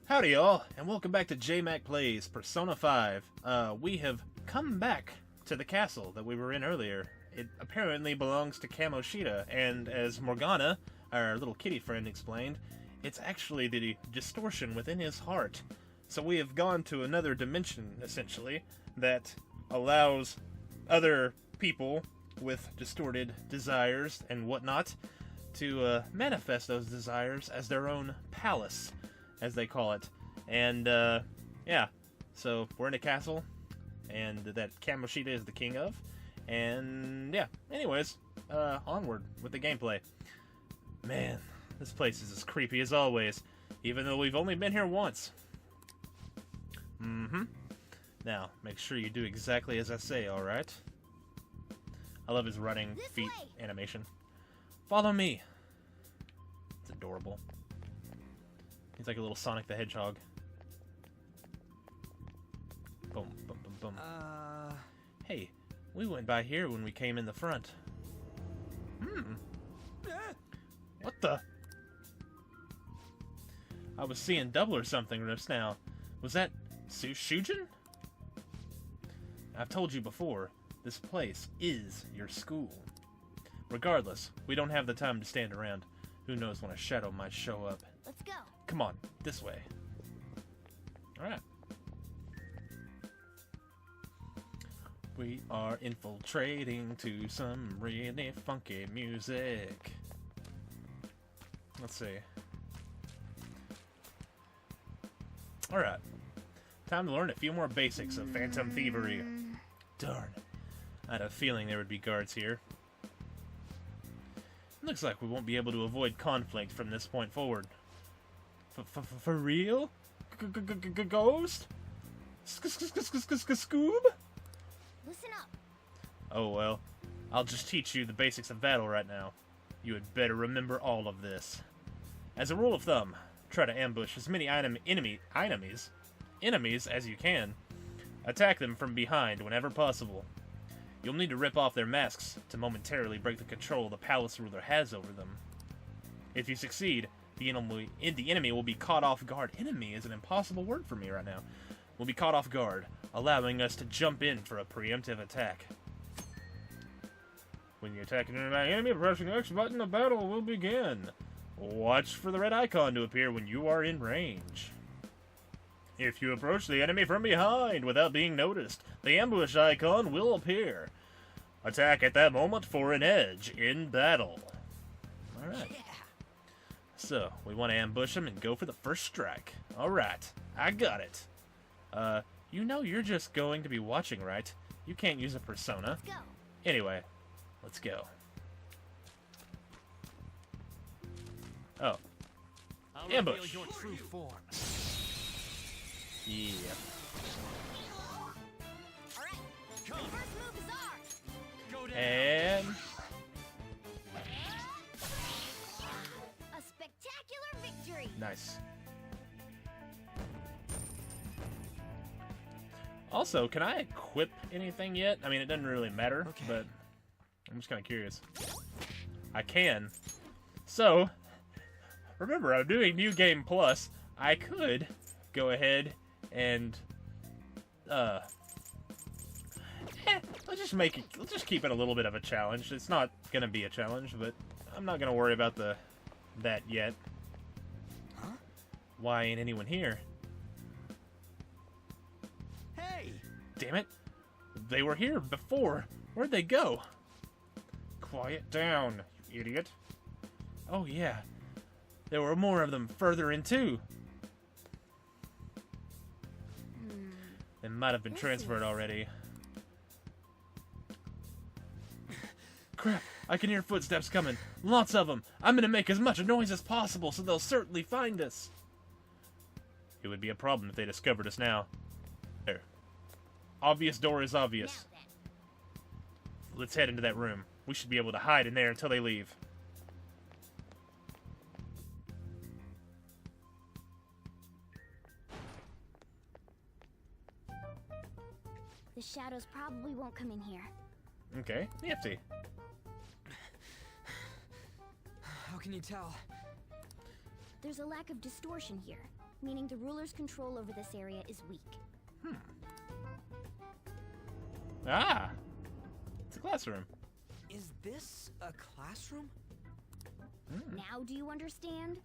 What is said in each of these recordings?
Howdy y'all, and welcome back to JMac Plays Persona 5. We have come back to the castle that we were in earlier. It apparently belongs to Kamoshida, and as Morgana, our little kitty friend, explained, it's actually the distortion within his heart. So we have gone to another dimension, essentially, that allows other people with distorted desires and whatnot to manifest those desires as their own palace, as they call it. And, yeah. So, we're in a castle, and that Kamoshida is the king of. And, yeah. Anyways, onward with the gameplay. Man, this place is as creepy as always, even though we've only been here once. Now, make sure you do exactly as I say, alright? I love his running feet animation. Follow me. It's adorable. He's like a little Sonic the Hedgehog. Boom, boom, boom, boom. Hey, we went by here when we came in the front. What the? I was seeing double or something just now. Was that Shujin? I've told you before, this place is your school. Regardless, we don't have the time to stand around. Who knows when a shadow might show up. Let's go. Come on, this way. Alright. We are infiltrating to some really funky music. Let's see. Alright. Time to learn a few more basics of Phantom Thievery. Darn. I had a feeling there would be guards here. Looks like we won't be able to avoid conflict from this point forward. For real? Ghost? Scoob? Listen up. Oh well. I'll just teach you the basics of battle right now. You had better remember all of this. As a rule of thumb, try to ambush as many enemies as you can. Attack them from behind whenever possible. You'll need to rip off their masks to momentarily break the control the palace ruler has over them. If you succeed, the enemy will be caught off guard. Enemy is an impossible word for me right now. Will be caught off guard, allowing us to jump in for a preemptive attack. When you attack an enemy, pressing X button, the battle will begin. Watch for the red icon to appear when you are in range. If you approach the enemy from behind without being noticed, the ambush icon will appear. Attack at that moment for an edge in battle. Alright. So, we want to ambush him and go for the first strike. Alright, I got it. You know you're just going to be watching, right? You can't use a persona. Let's go. Anyway, let's go. Oh. Ambush. Your true form. Yeah. Alright. First move is ours. Go down. And... A spectacular victory. nice. Also, can I equip anything yet? I mean, it doesn't really matter, Okay. but I'm just kind of curious. I can. So, remember, I'm doing New Game Plus. I could go ahead and, let's just keep it a little bit of a challenge. It's not gonna be a challenge, but I'm not gonna worry about that yet. Huh? Why ain't anyone here? Hey! Damn it. They were here before. Where'd they go? Quiet down, you idiot. Oh, yeah. There were more of them further in, too. They might have been transferred already. Crap. I can hear footsteps coming. Lots of them. I'm gonna make as much noise as possible so they'll certainly find us. It would be a problem if they discovered us now. There. Obvious door is obvious. Now then. Let's head into that room. We should be able to hide in there until they leave. The shadows probably won't come in here. Okay, nifty. How can you tell? There's a lack of distortion here. meaning the ruler's control over this area is weak. Ah! It's a classroom. Is this a classroom? Now do you understand?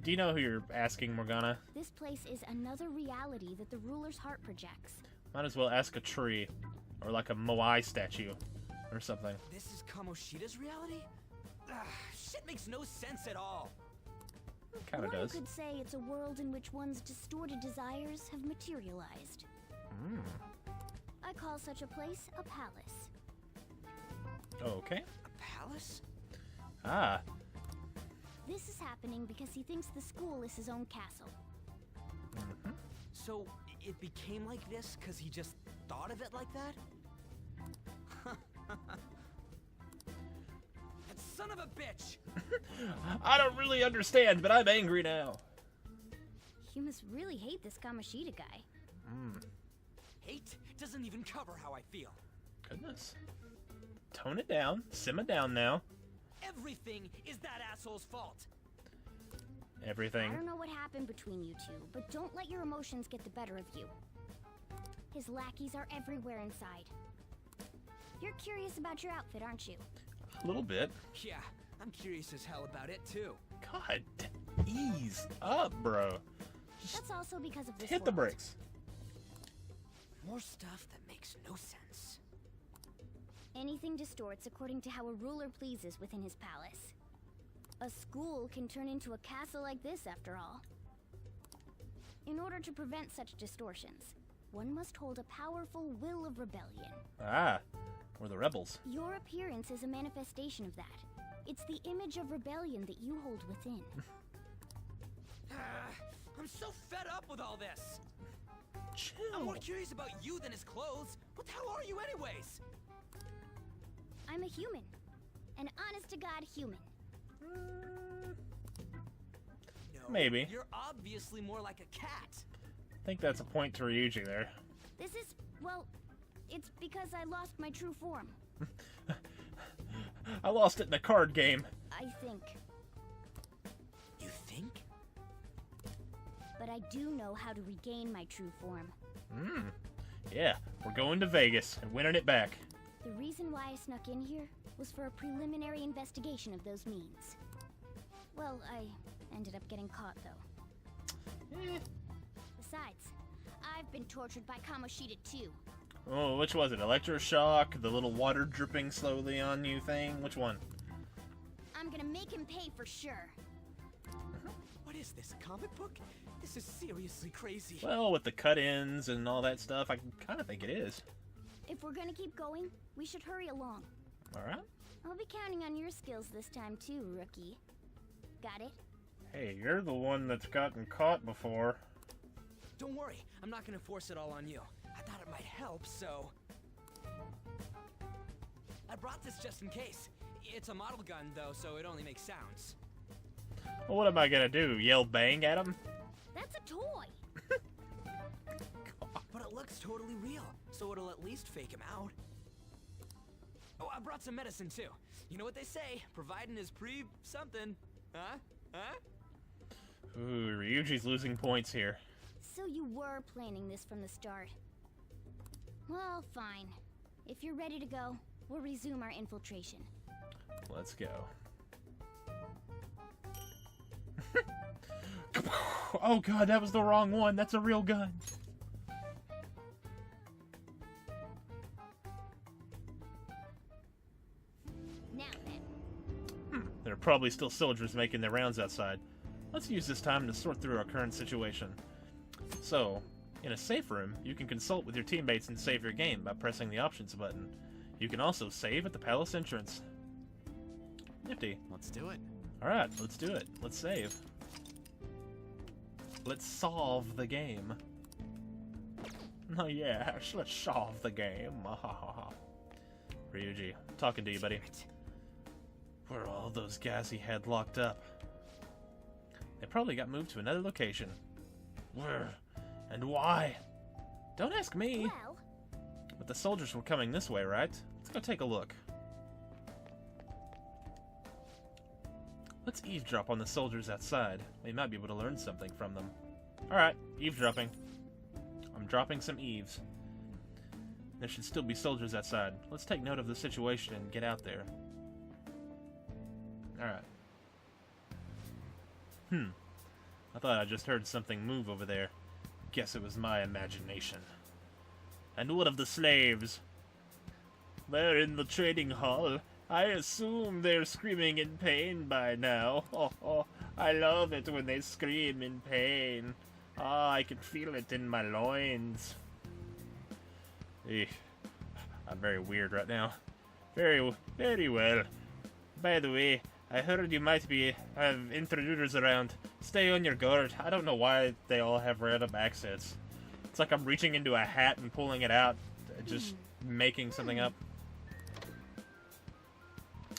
Do you know who you're asking, Morgana? This place is another reality that the ruler's heart projects. Might as well ask a tree. Or like a Moai statue. Or something. This is Kamoshida's reality? Shit makes no sense at all. Kinda One does. could say it's a world in which one's distorted desires have materialized. I call such a place a palace. Okay. A palace? Ah. This is happening because he thinks the school is his own castle. So it became like this because he just thought of it like that? That son of a bitch! I don't really understand, but I'm angry now. You must really hate this Kamoshida guy. Hate doesn't even cover how I feel. Goodness. Tone it down. Simmer down now. Everything is that asshole's fault. Everything. I don't know what happened between you two, but don't let your emotions get the better of you. His lackeys are everywhere inside. You're curious about your outfit, aren't you? A little bit. Yeah, I'm curious as hell about it too. God. Ease up, bro. That's also because of this Hit the world. brakes. More stuff that makes no sense. Anything distorts according to how a ruler pleases within his palace. A school can turn into a castle like this, after all. In order to prevent such distortions, one must hold a powerful will of rebellion. Ah. We're the rebels. Your appearance is a manifestation of that. It's the image of rebellion that you hold within. I'm so fed up with all this. I'm Chill. more curious about you than his clothes. What the hell are you anyways? I'm a human. An honest-to-God human. No, Maybe. You're obviously more like a cat. I think that's a point to Ryuji there. This is, well, it's because I lost my true form. I lost it in the card game. I think. You think? But I do know how to regain my true form. Yeah, we're going to Vegas and winning it back. The reason why I snuck in here was for a preliminary investigation of those means. Well, I ended up getting caught, though. Besides, I've been tortured by Kamoshida too. Oh, which was it? Electroshock? The little water dripping slowly on you thing? Which one? I'm gonna make him pay for sure. What is this, a comic book? This is seriously crazy. Well, with the cut-ins and all that stuff, I kind of think it is. If we're gonna keep going, we should hurry along. All right. I'll be counting on your skills this time too, rookie. Got it? Hey, you're the one that's gotten caught before. Don't worry, I'm not gonna force it all on you. I thought it might help, so... I brought this just in case. It's a model gun, though, so it only makes sounds. Well, what am I gonna do? Yell bang at him? That's a toy! But it looks totally real, so it'll at least fake him out. Oh, I brought some medicine, too. You know what they say, providing is something. Huh? Huh? Ooh, Ryuji's losing points here. So you were planning this from the start. Well, fine. If you're ready to go, we'll resume our infiltration. Let's go. Oh god, that was the wrong one. That's a real gun. Now then, There are probably still soldiers making their rounds outside. Let's use this time to sort through our current situation. So, in a safe room, you can consult with your teammates and save your game by pressing the options button. You can also save at the palace entrance. Nifty. Let's do it. Alright, let's do it. Let's save. Let's solve the game. Oh yeah, let's solve the game. Ryuji, I'm talking to you, buddy. Where are all those guys he had locked up? They probably got moved to another location. Where? And why? Don't ask me. well, But the soldiers were coming this way, right? Let's go take a look. Let's eavesdrop on the soldiers outside. We might be able to learn something from them. Alright, eavesdropping. I'm dropping some eaves. There should still be soldiers outside. Let's take note of the situation and get out there. Alright. I thought I just heard something move over there. Guess it was my imagination. And what of the slaves? They're in the trading hall. I assume they're screaming in pain by now. Oh, I love it when they scream in pain. Ah, I can feel it in my loins. I'm very weird right now. Very, very well. By the way, I heard you might have intruders around. Stay on your guard. I don't know why they all have random accents. It's like I'm reaching into a hat and pulling it out, just making something up.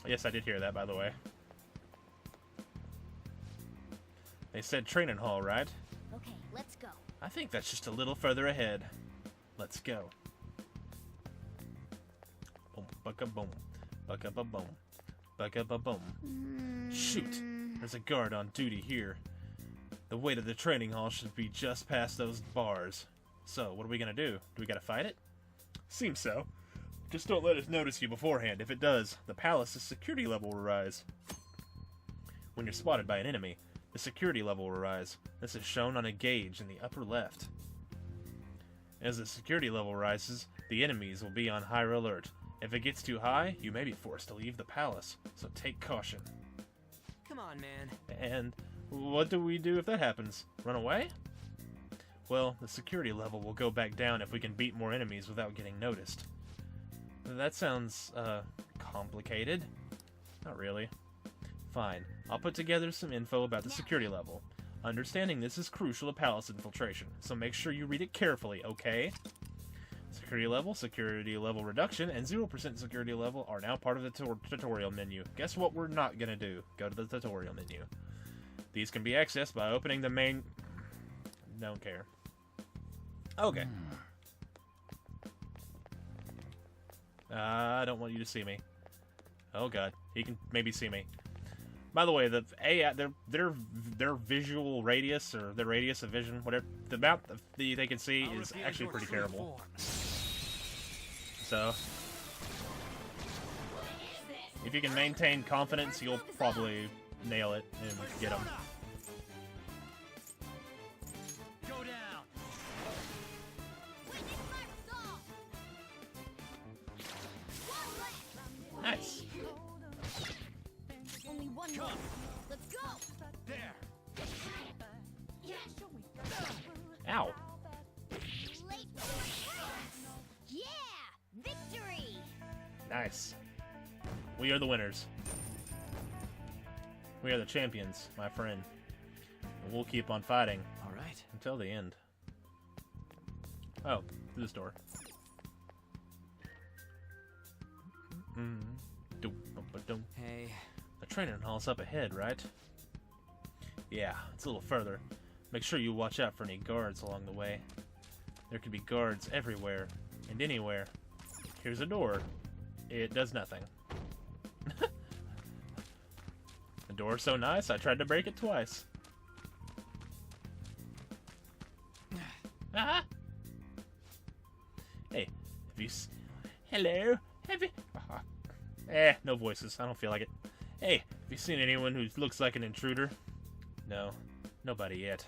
Yes, I did hear that, by the way. They said training hall, right? Okay, let's go. I think that's just a little further ahead. Let's go. Boom, bucka boom, bucka ba boom, bucka ba boom. Shoot! There's a guard on duty here. The way to the training hall should be just past those bars. So, what are we gonna do? Do we gotta fight it? Seems so. Just don't let us notice you beforehand. If it does, the palace's security level will rise. When you're spotted by an enemy, the security level will rise. This is shown on a gauge in the upper left. As the security level rises, the enemies will be on higher alert. If it gets too high, you may be forced to leave the palace, so take caution. Come on, man. And what do we do if that happens? Run away? Well, the security level will go back down if we can beat more enemies without getting noticed. That sounds, complicated. Not really. Fine. I'll put together some info about the security level. Understanding this is crucial to palace infiltration, so make sure you read it carefully, okay? Security level reduction, and 0% security level are now part of the tutorial menu. Guess what we're not gonna do? Go to the tutorial menu. These can be accessed by opening the main... Don't care. Okay. I don't want you to see me. Oh god, he can maybe see me. By the way, their visual radius, or their radius of vision, whatever, the amount they can see is actually pretty terrible. So, if you can maintain confidence, you'll probably nail it and get them. Go down. Nice. Only one more. Let's go. There. Ow. Late. Yeah! Victory! Nice. We are the winners. We are the champions, my friend. And we'll keep on fighting. All right. Until the end. Oh, through this door. Hey. The training hall's up ahead, right? Yeah, it's a little further. Make sure you watch out for any guards along the way. There could be guards everywhere and anywhere. Here's a door. It does nothing. The door's so nice, I tried to break it twice. Ah! Hey, have you hello? Have you... no voices. I don't feel like it. Hey, have you seen anyone who looks like an intruder? No, nobody yet.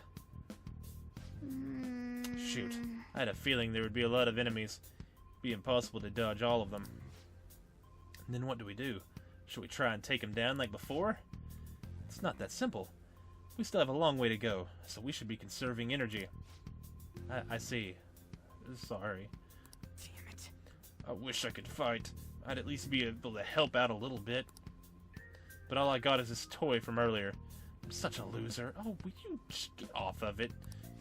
Shoot, I had a feeling there would be a lot of enemies. It'd be impossible to dodge all of them. And then what do we do? Should we try and take them down like before? It's not that simple. We still have a long way to go, so we should be conserving energy. I see. Sorry. Damn it. I wish I could fight. I'd at least be able to help out a little bit. But all I got is this toy from earlier. I'm such a loser. Oh, will you just get off of it?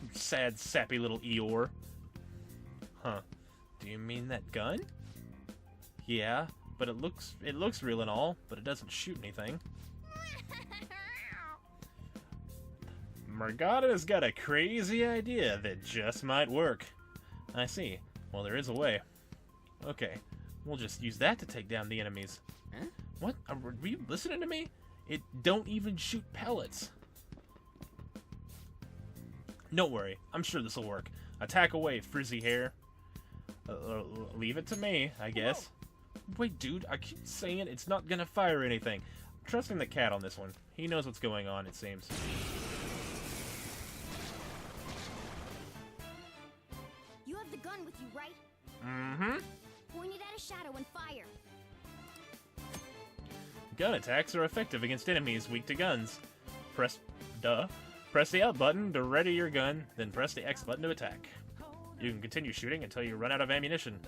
You sad, sappy little Eeyore. Huh. Do you mean that gun? Yeah, but it looks real and all, but it doesn't shoot anything. Morgana's got a crazy idea that just might work. I see. Well, there is a way. Okay, we'll just use that to take down the enemies. Huh? What? Were you listening to me? It don't even shoot pellets. Don't worry, I'm sure this will work. Attack away, frizzy hair. Leave it to me, I guess. Wait, dude, I keep saying it's not gonna fire anything. I'm trusting the cat on this one. He knows what's going on, it seems. You have the gun with you, right? Mm-hmm. Point it at a shadow and fire. Gun attacks are effective against enemies weak to guns. Press the up button to ready your gun, then press the X button to attack. You can continue shooting until you run out of ammunition.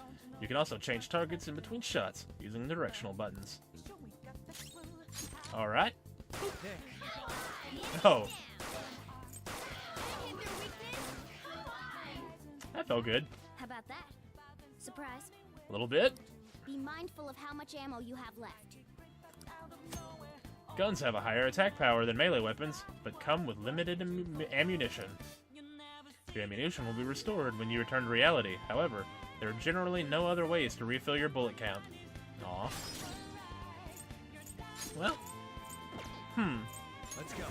You can also change targets in between shots using the directional buttons. Alright. Oh. That felt good. How about that? Surprise. A little bit. Be mindful of how much ammo you have left. Guns have a higher attack power than melee weapons, but come with limited ammunition. Your ammunition will be restored when you return to reality. However, there are generally no other ways to refill your bullet count. Aw. Well. Let's go.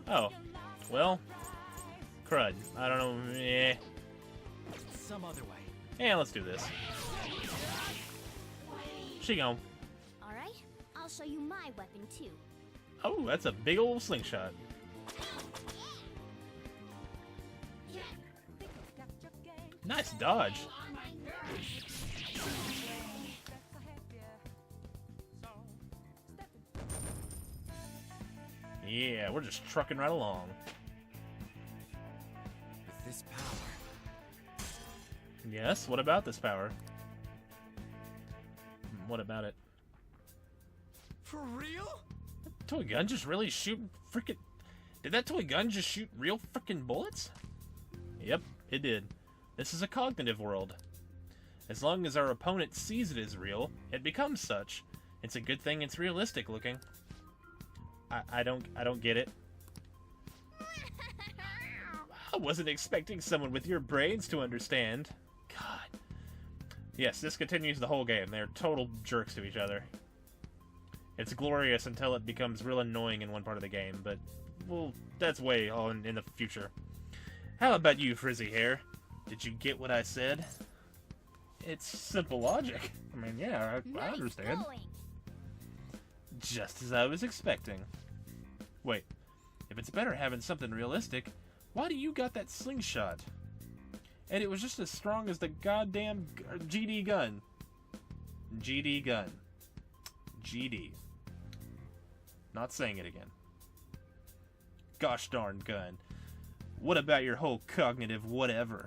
Oh. Well. Crud. I don't know. Some other way. Yeah, let's do this. She gone. Alright, I'll show you my weapon too. Oh, that's a big old slingshot. Nice dodge. Yeah, we're just trucking right along. With this power. Yes, what about this power? What about it? For real? Toy gun just really shoot frickin'... Did that toy gun just shoot real frickin' bullets? Yep, it did. This is a cognitive world. As long as our opponent sees it as real, it becomes such. It's a good thing it's realistic looking. I don't get it. I wasn't expecting someone with your brains to understand. God. Yes, this continues the whole game. They're total jerks to each other. It's glorious until it becomes real annoying in one part of the game, but, well, that's way on in the future. How about you, frizzy hair? Did you get what I said? It's simple logic. I mean, yeah, I understand. Going. Just as I was expecting. Wait, if it's better having something realistic, why do you got that slingshot? And it was just as strong as the goddamn GD gun. GD gun. GD. Not saying it again. Gosh darn gun. What about your whole cognitive whatever?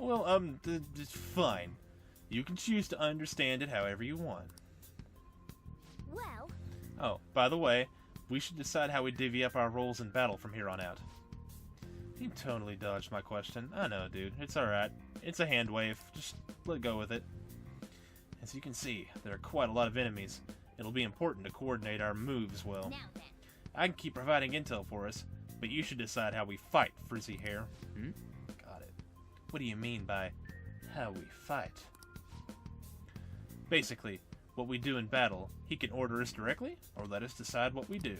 Well, it's fine. You can choose to understand it however you want. Well, Oh, by the way, we should decide how we divvy up our roles in battle from here on out. You totally dodged my question. I know, dude. It's alright. It's a hand wave. Just let go with it. As you can see, there are quite a lot of enemies. It'll be important to coordinate our moves well. now then. I can keep providing intel for us, but you should decide how we fight, frizzy hair. Got it. What do you mean by how we fight? Basically, what we do in battle, he can order us directly, or let us decide what we do.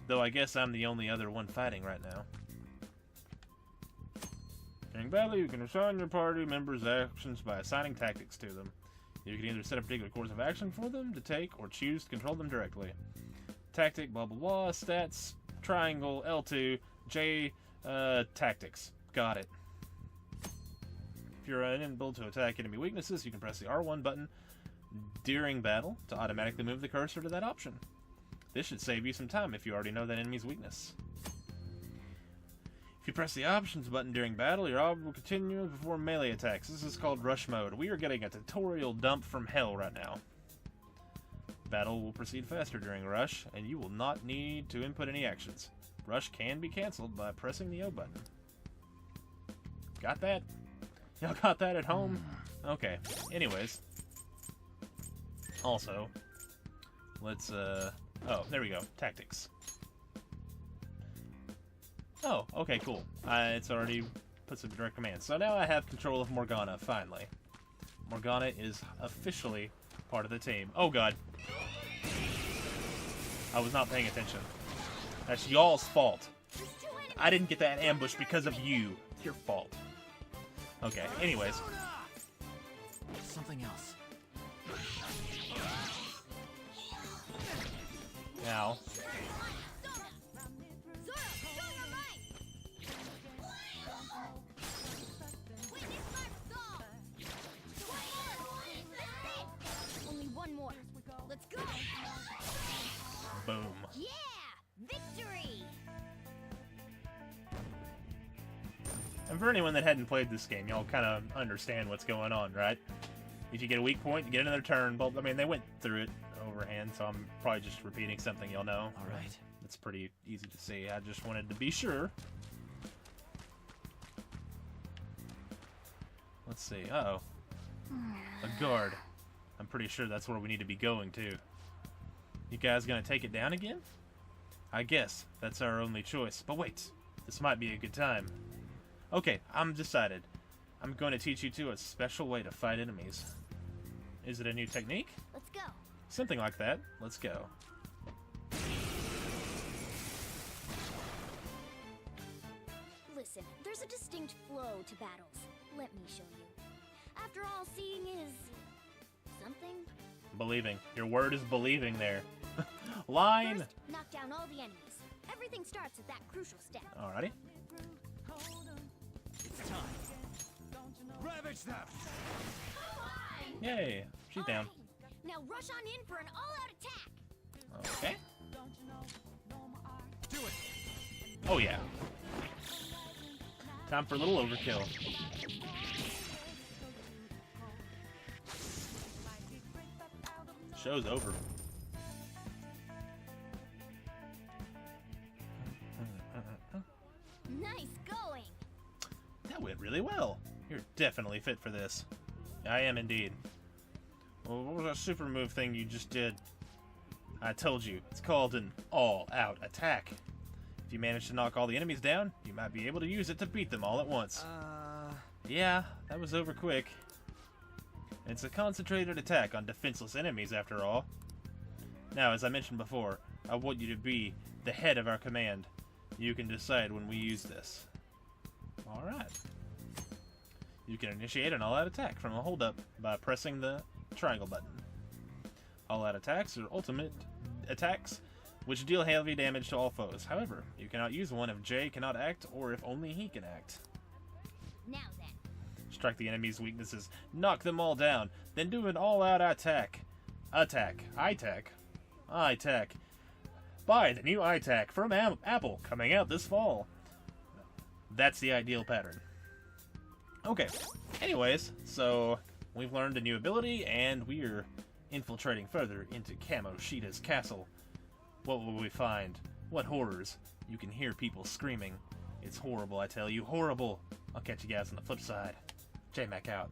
Though I guess I'm the only other one fighting right now. During battle, you can assign your party members' actions by assigning tactics to them. You can either set a particular course of action for them to take, or choose to control them directly. Tactic, blah blah blah, stats, triangle, L2, J, tactics. Got it. If you're unable to attack enemy weaknesses, you can press the R1 button during battle to automatically move the cursor to that option. This should save you some time if you already know that enemy's weakness. If you press the options button during battle, your arm will continue to perform melee attacks. This is called rush mode. We are getting a tutorial dump from hell right now. Battle will proceed faster during rush, and you will not need to input any actions. Rush can be cancelled by pressing the O button. Got that? Y'all got that at home? Okay. Anyways. Also, let's, oh, there we go. Tactics. Oh, okay, cool. It's already put some direct commands. So now I have control of Morgana, finally. Morgana is officially part of the team. Oh god. I was not paying attention. That's y'all's fault. I didn't get that ambush because of you. It's your fault. Okay, anyways. Something else. Now. Only one more. Let's go. Boom. Yeah! Victory! And for anyone that hadn't played this game, y'all kind of understand what's going on, right? If you get a weak point, you get another turn. Well, I mean, they went through it overhand, so I'm probably just repeating something you'll know. All right. It's pretty easy to see. I just wanted to be sure. Let's see. Uh-oh. A guard. I'm pretty sure that's where we need to be going, too. You guys gonna take it down again? I guess that's our only choice. But wait, this might be a good time. Okay, I'm decided. I'm going to teach you two a special way to fight enemies. Is it a new technique? Let's go. Something like that. Let's go. Listen, there's a distinct flow to battles. Let me show you. After all, seeing is... something? Believing. Your word is believing there. Line! First, knock down all the enemies. Everything starts at that crucial step. Alrighty. It's time. Ravage them. Yay. She's down. Alright, now rush on in for an all-out attack. Okay. Do it. Oh yeah. Time for a little overkill. Show's over. Nice going. That went really well. You're definitely fit for this. I am indeed. Well, what was that super move thing you just did? I told you, it's called an all-out attack. If you manage to knock all the enemies down, you might be able to use it to beat them all at once. Yeah, that was over quick. It's a concentrated attack on defenseless enemies, after all. Now, as I mentioned before, I want you to be the head of our command. You can decide when we use this. Alright. You can initiate an all-out attack from a hold-up by pressing the triangle button. All-out attacks are ultimate attacks which deal heavy damage to all foes. However, you cannot use one if Jay cannot act or if only he can act. Now then. Strike the enemy's weaknesses, knock them all down, then do an all-out attack. ITAC. Buy the new ITAC from Apple, coming out this fall. That's the ideal pattern. Okay, anyways, so we've learned a new ability, and we're infiltrating further into Kamoshida's castle. What will we find? What horrors? You can hear people screaming. It's horrible, I tell you, horrible. I'll catch you guys on the flip side. J-Mac out.